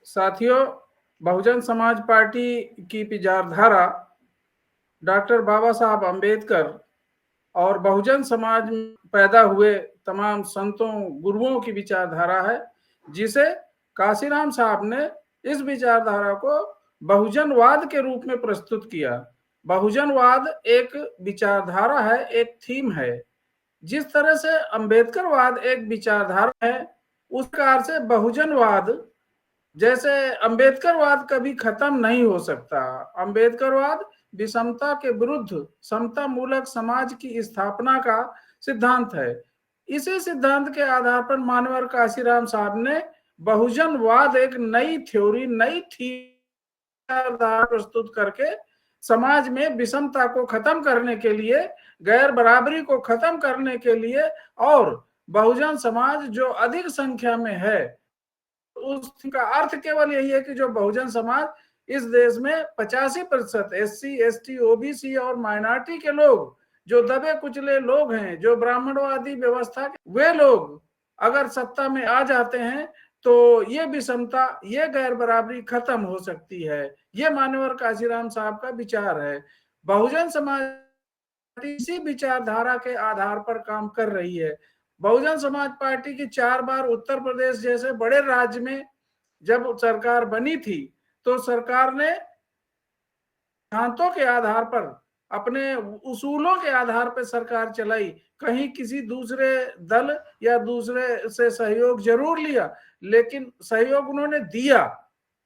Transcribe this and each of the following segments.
साथियों, बहुजन समाज पार्टी की विचारधारा डॉक्टर बाबा साहब अम्बेडकर और बहुजन समाज में पैदा हुए तमाम संतों गुरुओं की विचारधारा है, जिसे काशीराम साहब ने इस विचारधारा को बहुजनवाद के रूप में प्रस्तुत किया। बहुजनवाद एक विचारधारा है, एक थीम है। जिस तरह से अम्बेडकरवाद एक विचारधारा है, उस प्रकार से बहुजनवाद, जैसे अम्बेडकरवाद कभी खत्म नहीं हो सकता। अम्बेडकरवाद विषमता के विरुद्ध समता मूलक समाज की स्थापना का सिद्धांत है। इसी सिद्धांत के आधार पर मानवर काशीराम साहब ने बहुजनवाद एक नई थ्योरी, नई थी प्रस्तुत करके समाज में विषमता को खत्म करने के लिए, गैर बराबरी को खत्म करने के लिए और बहुजन समाज जो अधिक संख्या में है, उसका अर्थ केवल यही है कि जो बहुजन समाज इस देश में 85% SC, ST, OBC और माइनॉरिटी के लोग, जो दबे कुचले लोग हैं, जो ब्राह्मणवादी व्यवस्था के वे लोग अगर सत्ता में आ जाते हैं तो ये विषमता, ये गैर बराबरी खत्म हो सकती है। ये मानवर काशीराम साहब का विचार है। बहुजन समाज इसी विचारधारा के आधार पर काम कर रही है। बहुजन समाज पार्टी की 4 बार उत्तर प्रदेश जैसे बड़े राज्य में जब सरकार बनी थी, तो सरकार ने सिद्धांतों के आधार पर, अपने उसूलों के आधार पर सरकार चलाई। कहीं किसी दूसरे दल या दूसरे से सहयोग जरूर लिया, लेकिन सहयोग उन्होंने दिया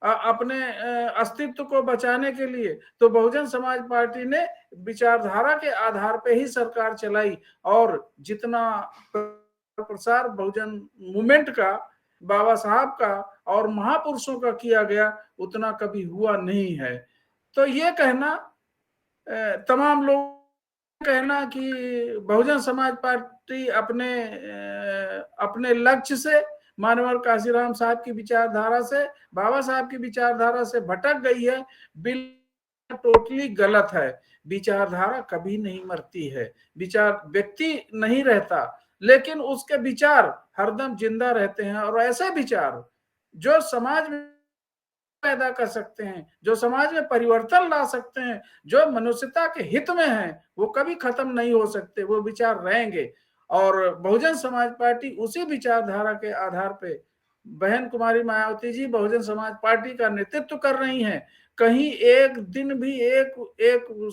अपने अस्तित्व को बचाने के लिए। तो बहुजन समाज पार्टी ने विचारधारा के आधार पर ही सरकार चलाई, और जितना प्रसार बहुजन मूवमेंट का, बाबा साहब का और महापुरुषों का किया गया, उतना कभी हुआ नहीं है। तो ये कहना, तमाम लोग कहना कि बहुजन समाज पार्टी अपने लक्ष्य से, मानवर काशीराम साहब की विचारधारा से, बाबा साहब की विचारधारा से भटक गई है, बिल्कुल टोटली गलत है। विचारधारा कभी नहीं मरती है, विचार व्यक्ति नहीं रहता, लेकिन उसके विचार हरदम जिंदा रहते हैं। और ऐसे विचार जो समाज में पैदा कर सकते हैं, जो समाज में परिवर्तन ला सकते हैं, जो मनुष्यता के हित में हैं, वो कभी खत्म नहीं हो सकते, वो विचार रहेंगे। और बहुजन समाज पार्टी उसी विचारधारा के आधार पे, बहन कुमारी मायावती जी बहुजन समाज पार्टी का नेतृत्व कर रही हैं। कहीं एक दिन भी, एक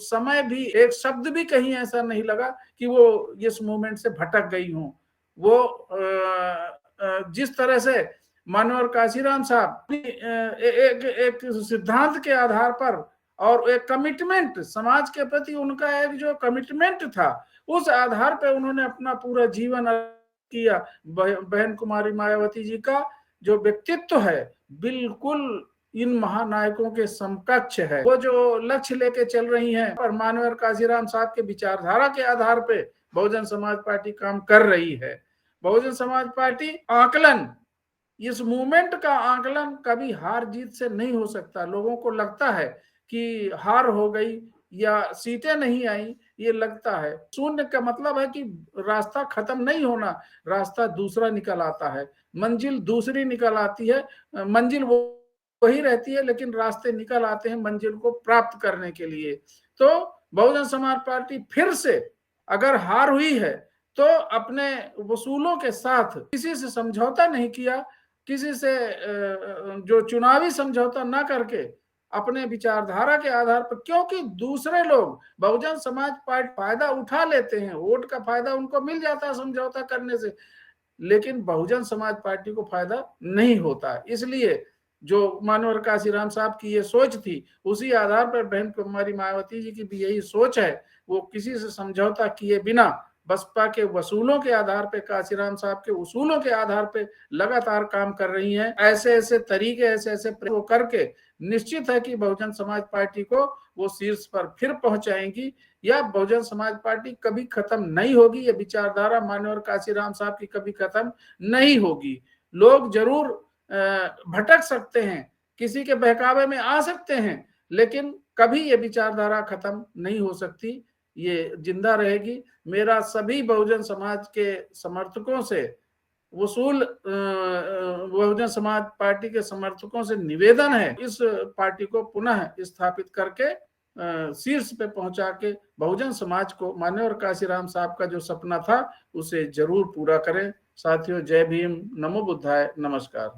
समय भी, एक शब्द भी कहीं ऐसा नहीं लगा कि वो इस मूवमेंट से भटक गई हूं। वो जिस तरह से मानवर काशीराम साहब एक सिद्धांत के आधार पर और एक कमिटमेंट, समाज के प्रति उनका एक जो कमिटमेंट था, उस आधार पर उन्होंने अपना पूरा जीवन किया। बहन कुमारी मायावती जी का जो व्यक्तित्व है, बिल्कुल इन महानायकों के समकक्ष है। वो जो लक्ष्य लेके चल रही हैं, पर मानवर काशीराम साहब के विचारधारा के आधार पे बहुजन समाज पार्टी काम कर रही है। बहुजन समाज पार्टी आकलन, इस मूवमेंट का आकलन कभी हार जीत से नहीं हो सकता। लोगों को लगता है कि हार हो गई या सीटें नहीं आई, ये लगता है। शून्य का मतलब है कि रास्ता खत्म नहीं होना, रास्ता दूसरा निकल आता है, मंजिल दूसरी निकल आती है। मंजिल वो वही रहती है, लेकिन रास्ते निकल आते हैं मंजिल को प्राप्त करने के लिए। तो बहुजन समाज पार्टी फिर से, अगर हार हुई है तो अपने वसूलों के साथ किसी से समझौता नहीं किया, किसी से जो चुनावी समझौता ना करके अपने विचारधारा के आधार पर, क्योंकि दूसरे लोग बहुजन समाज पार्टी फायदा उठा लेते हैं, वोट का फायदा उनको मिल जाता है समझौता करने से, लेकिन बहुजन समाज पार्टी को फायदा नहीं होता। इसलिए जो मानवर काशीराम साहब की ये सोच थी, उसी आधार पर बहन कुमारी मायावती जी की भी यही सोच है। वो किसी से समझौता किए बिना बसपा के वसूलों के आधार पे, काशीराम साहब के उसूलों के आधार पे लगातार काम कर रही हैं। ऐसे ऐसे तरीके, ऐसे ऐसे प्रयोग करके निश्चित है कि बहुजन समाज पार्टी को वो शीर्ष पर फिर पहुंचाएंगी, या बहुजन समाज पार्टी कभी खत्म नहीं होगी। ये विचारधारा मानवर काशीराम साहब की कभी खत्म नहीं होगी। लोग जरूर भटक सकते हैं, किसी के बहकावे में आ सकते हैं, लेकिन कभी ये विचारधारा खत्म नहीं हो सकती, ये जिंदा रहेगी। मेरा सभी बहुजन समाज के समर्थकों से वसूल बहुजन समाज पार्टी के समर्थकों से निवेदन है, इस पार्टी को पुनः स्थापित करके शीर्ष पे पहुंचा के बहुजन समाज को, मान्यवर काशीराम साहब का जो सपना था उसे जरूर पूरा करें। साथियों, जय भीम, नमो बुद्धाय, नमस्कार।